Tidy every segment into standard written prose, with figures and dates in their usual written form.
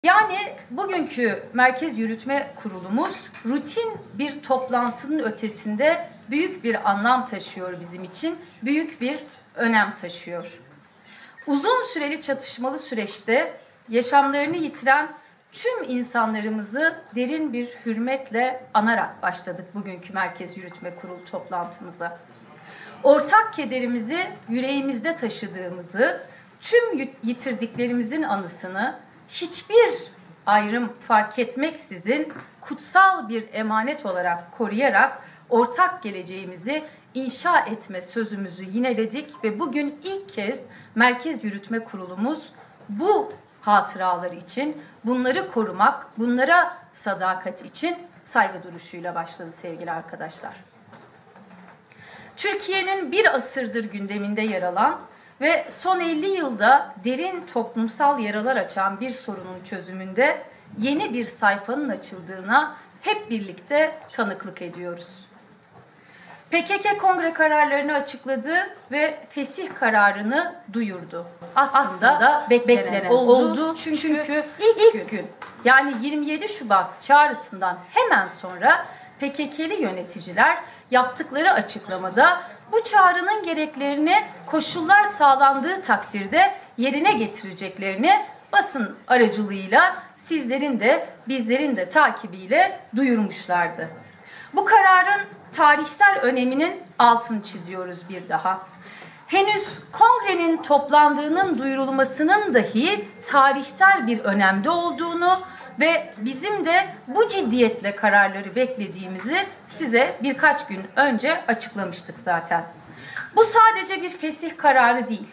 Yani bugünkü Merkez Yürütme Kurulumuz rutin bir toplantının ötesinde büyük bir anlam taşıyor bizim için, büyük bir önem taşıyor. Uzun süreli çatışmalı süreçte yaşamlarını yitiren tüm insanlarımızı derin bir hürmetle anarak başladık bugünkü Merkez Yürütme Kurulu toplantımıza. Ortak kederimizi yüreğimizde taşıdığımızı, tüm yitirdiklerimizin anısını hiçbir ayrım fark etmeksizin kutsal bir emanet olarak koruyarak ortak geleceğimizi inşa etme sözümüzü yineledik ve bugün ilk kez Merkez Yürütme Kurulumuz bu hatıralar için, bunları korumak, bunlara sadakat için saygı duruşuyla başladı sevgili arkadaşlar. Türkiye'nin bir asırdır gündeminde yer alan ve son 50 yılda derin toplumsal yaralar açan bir sorunun çözümünde yeni bir sayfanın açıldığına hep birlikte tanıklık ediyoruz. PKK kongre kararlarını açıkladı ve fesih kararını duyurdu. Aslında beklenen oldu çünkü ilk gün yani 27 Şubat çağrısından hemen sonra PKK'li yöneticiler yaptıkları açıklamada bu çağrının gereklerini koşullar sağlandığı takdirde yerine getireceklerini basın aracılığıyla sizlerin de bizlerin de takibiyle duyurmuşlardı. Bu kararın tarihsel öneminin altını çiziyoruz bir daha. Henüz kongrenin toplandığının duyurulmasının dahi tarihsel bir önemde olduğunu ve bizim de bu ciddiyetle kararları beklediğimizi size birkaç gün önce açıklamıştık zaten. Bu sadece bir fesih kararı değil.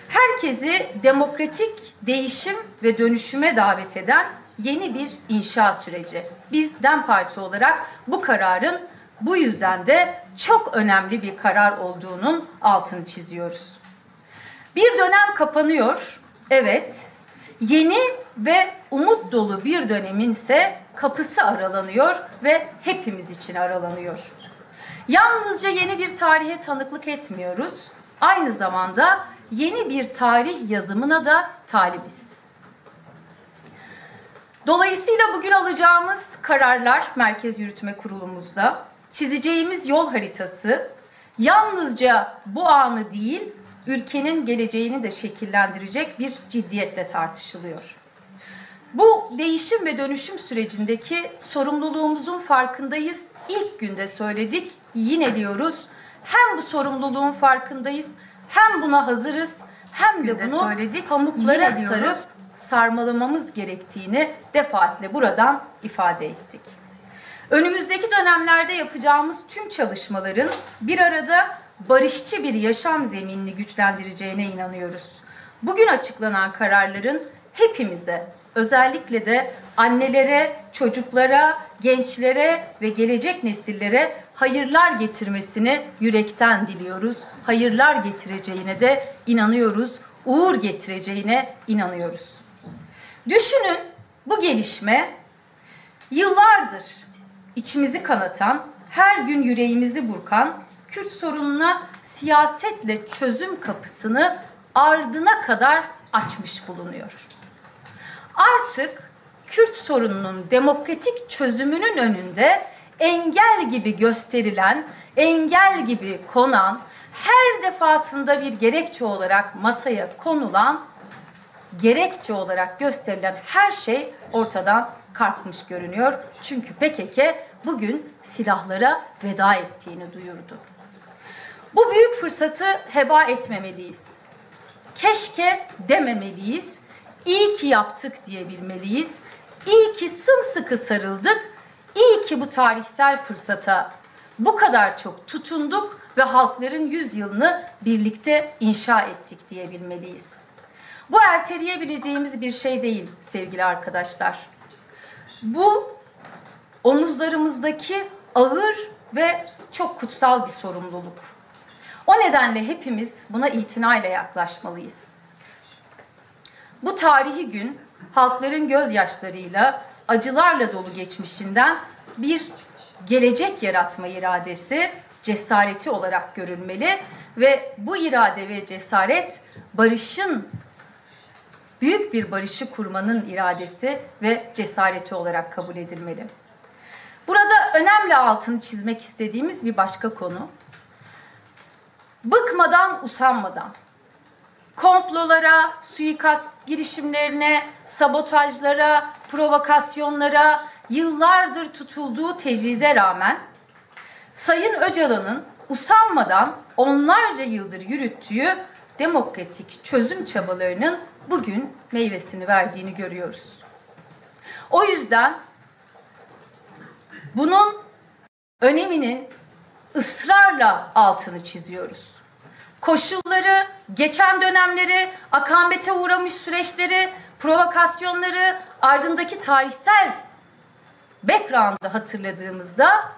Herkesi demokratik değişim ve dönüşüme davet eden yeni bir inşa süreci. Biz DEM Parti olarak bu kararın bu yüzden de çok önemli bir karar olduğunun altını çiziyoruz. Bir dönem kapanıyor, evet. Yeni ve umut dolu bir dönemin ise kapısı aralanıyor ve hepimiz için aralanıyor. Yalnızca yeni bir tarihe tanıklık etmiyoruz, aynı zamanda yeni bir tarih yazımına da talibiz. Dolayısıyla bugün alacağımız kararlar Merkez Yürütme Kurulumuzda, çizeceğimiz yol haritası yalnızca bu anı değil, ülkenin geleceğini de şekillendirecek bir ciddiyetle tartışılıyor. Bu değişim ve dönüşüm sürecindeki sorumluluğumuzun farkındayız. İlk günde söyledik, yineliyoruz. Hem bu sorumluluğun farkındayız, hem buna hazırız, hem de bunu söyledik, pamuklara sarıp sarmalamamız gerektiğini defaatle buradan ifade ettik. Önümüzdeki dönemlerde yapacağımız tüm çalışmaların bir arada barışçı bir yaşam zeminini güçlendireceğine inanıyoruz. Bugün açıklanan kararların hepimize, özellikle de annelere, çocuklara, gençlere ve gelecek nesillere hayırlar getirmesini yürekten diliyoruz. Hayırlar getireceğine de inanıyoruz, uğur getireceğine inanıyoruz. Düşünün, bu gelişme yıllardır içimizi kanatan, her gün yüreğimizi burkan Kürt sorununa siyasetle çözüm kapısını ardına kadar açmış bulunuyor. Artık Kürt sorununun demokratik çözümünün önünde engel gibi gösterilen, engel gibi konan, her defasında bir gerekçe olarak masaya konulan, gerekçe olarak gösterilen her şey ortadan kalkmış görünüyor. Çünkü PKK bugün silahlara veda ettiğini duyurdu. Bu büyük fırsatı heba etmemeliyiz. Keşke dememeliyiz. İyi ki yaptık diyebilmeliyiz. İyi ki sımsıkı sarıldık. İyi ki bu tarihsel fırsata bu kadar çok tutunduk ve halkların 100 yılını birlikte inşa ettik diyebilmeliyiz. Bu erteleyebileceğimiz bir şey değil sevgili arkadaşlar. Bu omuzlarımızdaki ağır ve çok kutsal bir sorumluluk. O nedenle hepimiz buna itinayla yaklaşmalıyız. Bu tarihi gün halkların gözyaşlarıyla, acılarla dolu geçmişinden bir gelecek yaratma iradesi, cesareti olarak görülmeli ve bu irade ve cesaret barışın büyük bir barışı kurmanın iradesi ve cesareti olarak kabul edilmeli. Burada önemli altını çizmek istediğimiz bir başka konu. Bıkmadan, usanmadan, komplolara, suikast girişimlerine, sabotajlara, provokasyonlara yıllardır tutulduğu tecride rağmen Sayın Öcalan'ın usanmadan onlarca yıldır yürüttüğü demokratik çözüm çabalarının bugün meyvesini verdiğini görüyoruz. O yüzden bunun öneminin ısrarla altını çiziyoruz. Koşulları, geçen dönemleri, akambete uğramış süreçleri, provokasyonları, ardındaki tarihsel background'ı hatırladığımızda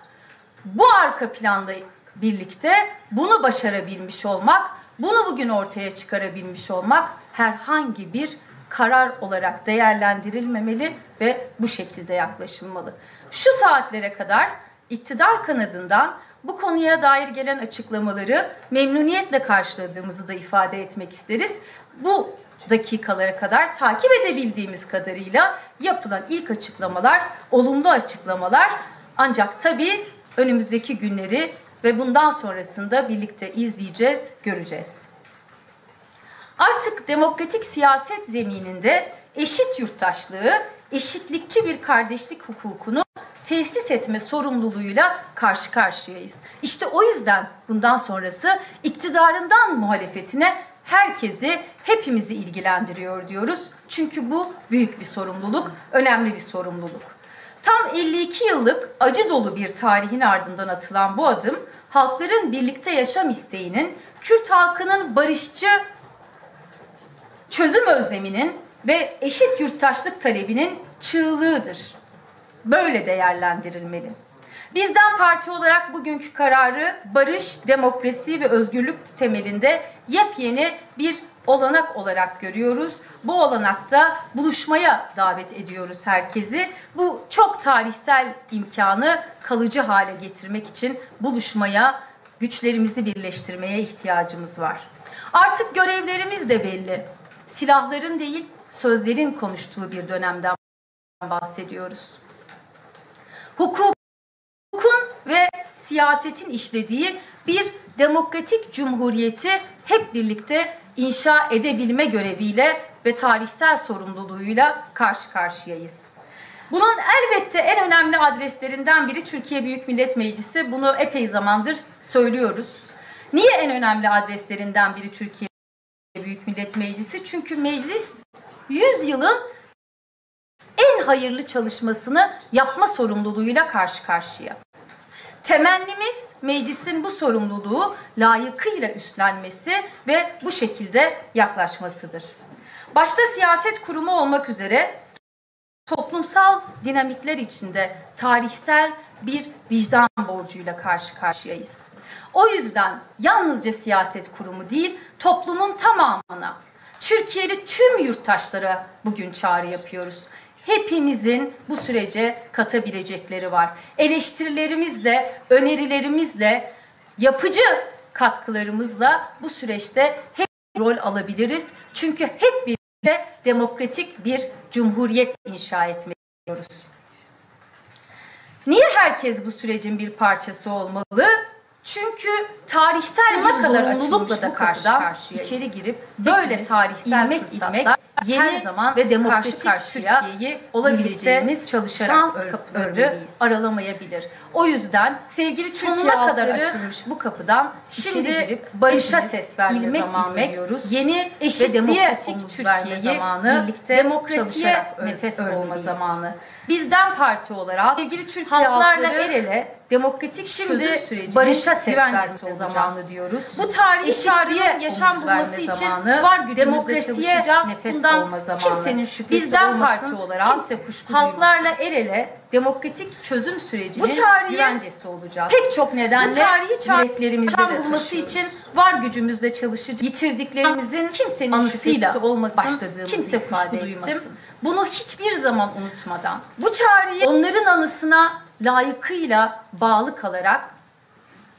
bu arka planda birlikte bunu başarabilmiş olmak, bunu bugün ortaya çıkarabilmiş olmak herhangi bir karar olarak değerlendirilmemeli ve bu şekilde yaklaşılmalı. Şu saatlere kadar iktidar kanadından bu konuya dair gelen açıklamaları memnuniyetle karşıladığımızı da ifade etmek isteriz. Bu dakikalara kadar takip edebildiğimiz kadarıyla yapılan ilk açıklamalar, olumlu açıklamalar, ancak tabii önümüzdeki günleri ve bundan sonrasında birlikte izleyeceğiz, göreceğiz. Artık demokratik siyaset zemininde eşit yurttaşlığı, eşitlikçi bir kardeşlik hukukunu tesis etme sorumluluğuyla karşı karşıyayız. İşte o yüzden bundan sonrası iktidarından muhalefetine herkesi, hepimizi ilgilendiriyor diyoruz. Çünkü bu büyük bir sorumluluk, önemli bir sorumluluk. Tam 52 yıllık acı dolu bir tarihin ardından atılan bu adım, halkların birlikte yaşam isteğinin, Kürt halkının barışçı çözüm özleminin ve eşit yurttaşlık talebinin çığlığıdır. Böyle değerlendirilmeli. Bizden parti olarak bugünkü kararı barış, demokrasi ve özgürlük temelinde yepyeni bir olanak olarak görüyoruz. Bu olanakta buluşmaya davet ediyoruz herkesi. Bu çok tarihsel imkanı kalıcı hale getirmek için buluşmaya, güçlerimizi birleştirmeye ihtiyacımız var. Artık görevlerimiz de belli. Silahların değil, sözlerin konuştuğu bir dönemden bahsediyoruz. Hukukun ve siyasetin işlediği bir demokratik cumhuriyeti hep birlikte inşa edebilme göreviyle ve tarihsel sorumluluğuyla karşı karşıyayız. Bunun elbette en önemli adreslerinden biri Türkiye Büyük Millet Meclisi. Bunu epey zamandır söylüyoruz. Niye en önemli adreslerinden biri Türkiye Büyük Millet Meclisi? Çünkü meclis 100 yılın en hayırlı çalışmasını yapma sorumluluğuyla karşı karşıya. Temennimiz meclisin bu sorumluluğu layıkıyla üstlenmesi ve bu şekilde yaklaşmasıdır. Başta siyaset kurumu olmak üzere toplumsal dinamikler içinde tarihsel bir vicdan borcuyla karşı karşıyayız. O yüzden yalnızca siyaset kurumu değil, toplumun tamamına, Türkiye'li tüm yurttaşlara bugün çağrı yapıyoruz. Hepimizin bu sürece katabilecekleri var. Eleştirilerimizle, önerilerimizle, yapıcı katkılarımızla bu süreçte hep rol alabiliriz. Çünkü hep birlikte demokratik bir cumhuriyet inşa etmek istiyoruz. Niye herkes bu sürecin bir parçası olmalı? Çünkü tarihsel bir zorunlulukla da karşı karşıya içeri girip böyle tarihsel ilmek yeni her zaman ve demokratik Türkiye'yi olabileceğimiz şans kapıları aralamayabilir. O yüzden sevgili sonuna kadar açılmış bu kapıdan şimdi girip barışa ses verme zamanı diyoruz. Yeni eşit ve demokratik Türkiye'yi birlikte demokrasiye nefes olma zamanı. Bizden parti olarak sevgili Türkiye halklarla el ele demokratik çözüm sürecine barışa ses verme zamanı diyoruz. Bu tarihi çağrıya yaşam bulması için var gücümüzle çalışacağız. Bundan kimsenin şüphesi bizden parti olarak kimse kuşku halklarla el ele demokratik çözüm sürecinin güvencesi olacağız. Pek çok nedenle bu tarihi çağrıya bulması için var gücümüzle çalışacağız. Yitirdiklerimizin kimsenin anısıyla olmasın, kimse kuşku duymasın. Bunu hiçbir zaman unutmadan, bu çağrıyı onların anısına layıkıyla bağlı kalarak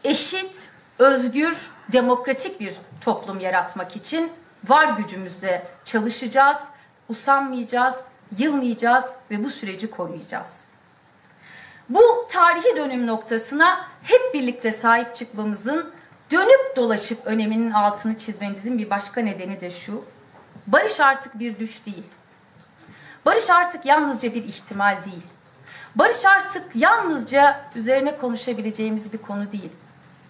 eşit, özgür, demokratik bir toplum yaratmak için var gücümüzle çalışacağız. usanmayacağız, yılmayacağız ve bu süreci koruyacağız. Bu tarihi dönüm noktasına hep birlikte sahip çıkmamızın, dönüp dolaşıp öneminin altını çizmemizin bir başka nedeni de şu: barış artık bir düş değil. Barış artık yalnızca bir ihtimal değil. Barış artık yalnızca üzerine konuşabileceğimiz bir konu değil.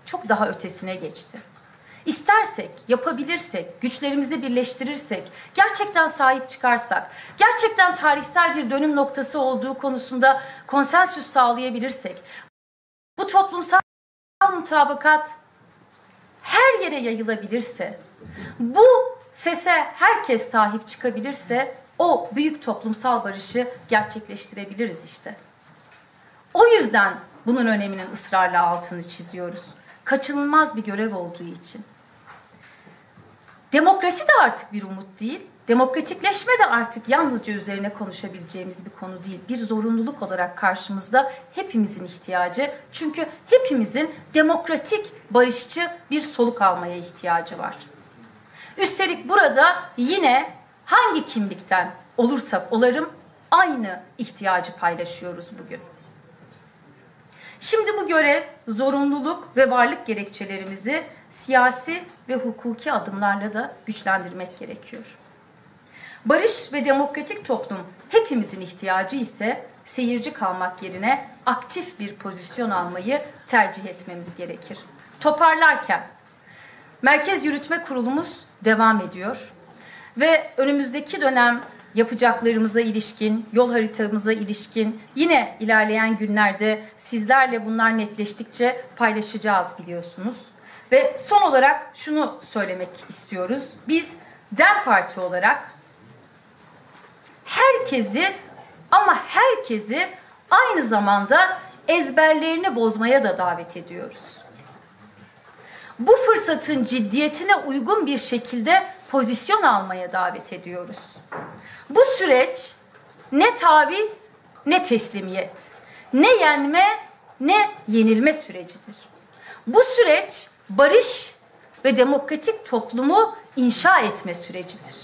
Çok daha ötesine geçti. İstersek, yapabilirsek, güçlerimizi birleştirirsek, gerçekten sahip çıkarsak, gerçekten tarihsel bir dönüm noktası olduğu konusunda konsensüs sağlayabilirsek, bu toplumsal mutabakat her yere yayılabilirse, bu sese herkes sahip çıkabilirse, o büyük toplumsal barışı gerçekleştirebiliriz işte. O yüzden bunun öneminin ısrarla altını çiziyoruz. Kaçınılmaz bir görev olduğu için. Demokrasi de artık bir umut değil, demokratikleşme de artık yalnızca üzerine konuşabileceğimiz bir konu değil. Bir zorunluluk olarak karşımızda, hepimizin ihtiyacı. Çünkü hepimizin demokratik, barışçı bir soluk almaya ihtiyacı var. Üstelik burada yine hangi kimlikten olursak olalım aynı ihtiyacı paylaşıyoruz bugün. Şimdi bu görev, zorunluluk ve varlık gerekçelerimizi siyasi ve hukuki adımlarla da güçlendirmek gerekiyor. Barış ve demokratik toplum hepimizin ihtiyacı ise seyirci kalmak yerine aktif bir pozisyon almayı tercih etmemiz gerekir. Toparlarken, Merkez Yürütme Kurulumuz devam ediyor ve önümüzdeki dönem yapacaklarımıza ilişkin, yol haritamıza ilişkin yine ilerleyen günlerde sizlerle bunlar netleştikçe paylaşacağız biliyorsunuz. Ve son olarak şunu söylemek istiyoruz. Biz DEM Parti olarak herkesi ama herkesi aynı zamanda ezberlerini bozmaya da davet ediyoruz. Bu fırsatın ciddiyetine uygun bir şekilde pozisyon almaya davet ediyoruz. Bu süreç ne taviz ne teslimiyet, ne yenme ne yenilme sürecidir. Bu süreç barış ve demokratik toplumu inşa etme sürecidir.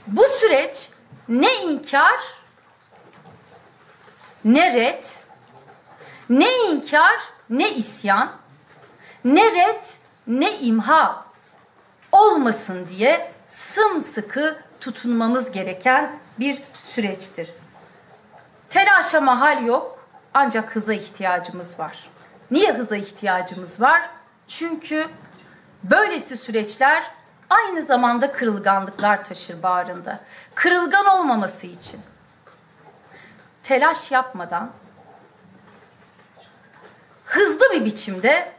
Bu süreç ne inkar, ne red, ne inkar, ne isyan, ne red, ne imha olmasın diye sımsıkı tutunmamız gereken bir süreçtir. Telaşa mahal yok, ancak hıza ihtiyacımız var. Niye hıza ihtiyacımız var? Çünkü böylesi süreçler aynı zamanda kırılganlıklar taşır bağrında. Kırılgan olmaması için telaş yapmadan hızlı bir biçimde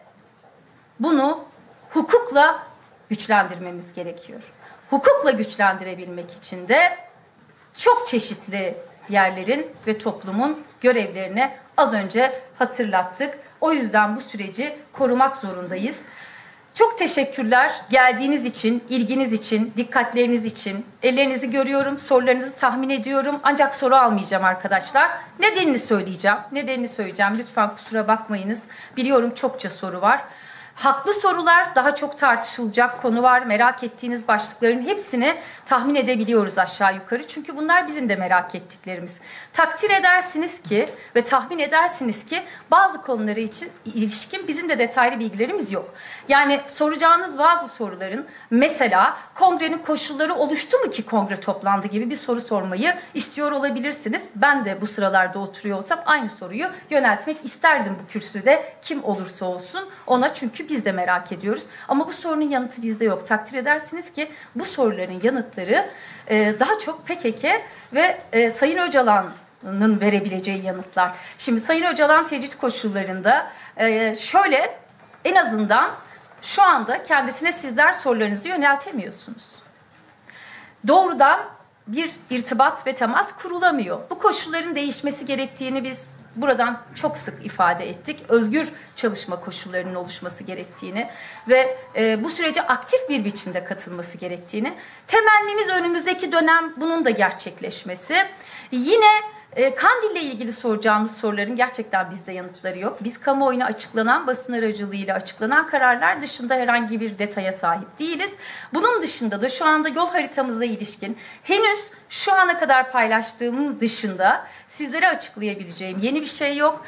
bunu hukukla güçlendirmemiz gerekiyor. Hukukla güçlendirebilmek için de çok çeşitli yerlerin ve toplumun görevlerini az önce hatırlattık. O yüzden bu süreci korumak zorundayız. Çok teşekkürler geldiğiniz için, ilginiz için, dikkatleriniz için. Ellerinizi görüyorum, sorularınızı tahmin ediyorum. Ancak soru almayacağım arkadaşlar. Nedenini söyleyeceğim. Lütfen kusura bakmayınız. Biliyorum çokça soru var. Haklı sorular, daha çok tartışılacak konu var. Merak ettiğiniz başlıkların hepsini tahmin edebiliyoruz aşağı yukarı. Çünkü bunlar bizim de merak ettiklerimiz. Takdir edersiniz ki ve tahmin edersiniz ki bazı konulara ilişkin bizim de detaylı bilgilerimiz yok. Yani soracağınız bazı soruların mesela kongrenin koşulları oluştu mu ki kongre toplandı gibi bir soru sormayı istiyor olabilirsiniz. Ben de bu sıralarda oturuyor olsam aynı soruyu yöneltmek isterdim bu kürsüde kim olursa olsun ona, çünkü biz de merak ediyoruz. Ama bu sorunun yanıtı bizde yok. Takdir edersiniz ki bu soruların yanıtları daha çok PKK ve Sayın Öcalan'ın verebileceği yanıtlar. Şimdi Sayın Öcalan tecrit koşullarında şöyle, en azından şu anda kendisine sizler sorularınızı yöneltemiyorsunuz. Doğrudan bir irtibat ve temas kurulamıyor. Bu koşulların değişmesi gerektiğini biz buradan çok sık ifade ettik. Özgür çalışma koşullarının oluşması gerektiğini ve bu sürece aktif bir biçimde katılması gerektiğini. Temennimiz önümüzdeki dönem bunun da gerçekleşmesi. Yine Kandil'le ilgili soracağınız soruların gerçekten bizde yanıtları yok. Biz kamuoyuna açıklanan, basın aracılığıyla açıklanan kararlar dışında herhangi bir detaya sahip değiliz. Bunun dışında da şu anda yol haritamıza ilişkin henüz şu ana kadar paylaştığım dışında sizlere açıklayabileceğim yeni bir şey yok.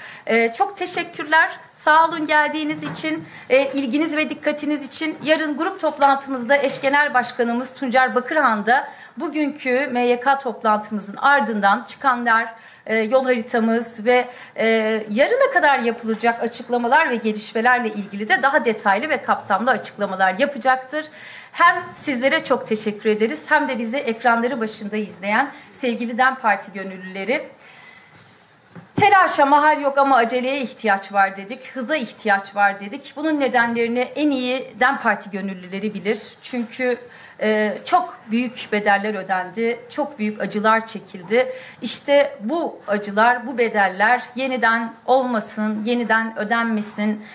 Çok teşekkürler. Sağ olun geldiğiniz için, ilginiz ve dikkatiniz için. Yarın grup toplantımızda eş genel başkanımız Tuncer Bakırhan da bugünkü MYK toplantımızın ardından çıkanlar, yol haritamız ve yarına kadar yapılacak açıklamalar ve gelişmelerle ilgili de daha detaylı ve kapsamlı açıklamalar yapacaktır. Hem sizlere çok teşekkür ederiz hem de bizi ekranları başında izleyen sevgili DEM Parti gönüllüleri. Telaşa mahal yok ama aceleye ihtiyaç var dedik. Hıza ihtiyaç var dedik. Bunun nedenlerini en iyi DEM Parti gönüllüleri bilir. Çünkü çok büyük bedeller ödendi. Çok büyük acılar çekildi. İşte bu acılar, bu bedeller yeniden olmasın, yeniden ödenmesin.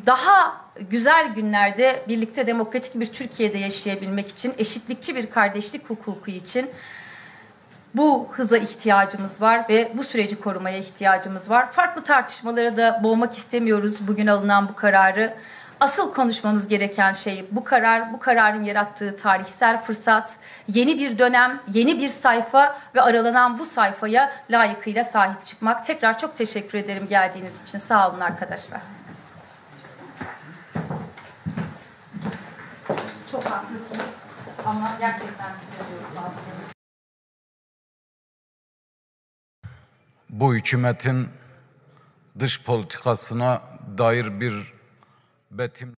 Daha güzel günlerde birlikte demokratik bir Türkiye'de yaşayabilmek için, eşitlikçi bir kardeşlik hukuku için bu hıza ihtiyacımız var ve bu süreci korumaya ihtiyacımız var. Farklı tartışmalara da boğmak istemiyoruz bugün alınan bu kararı. Asıl konuşmamız gereken şey bu karar, bu kararın yarattığı tarihsel fırsat, yeni bir dönem, yeni bir sayfa ve aralanan bu sayfaya layıkıyla sahip çıkmak. Tekrar çok teşekkür ederim geldiğiniz için. Sağ olun arkadaşlar. Çok haklısınız ama gerçekten size diyoruz. Bu hükümetin dış politikasına dair bir betim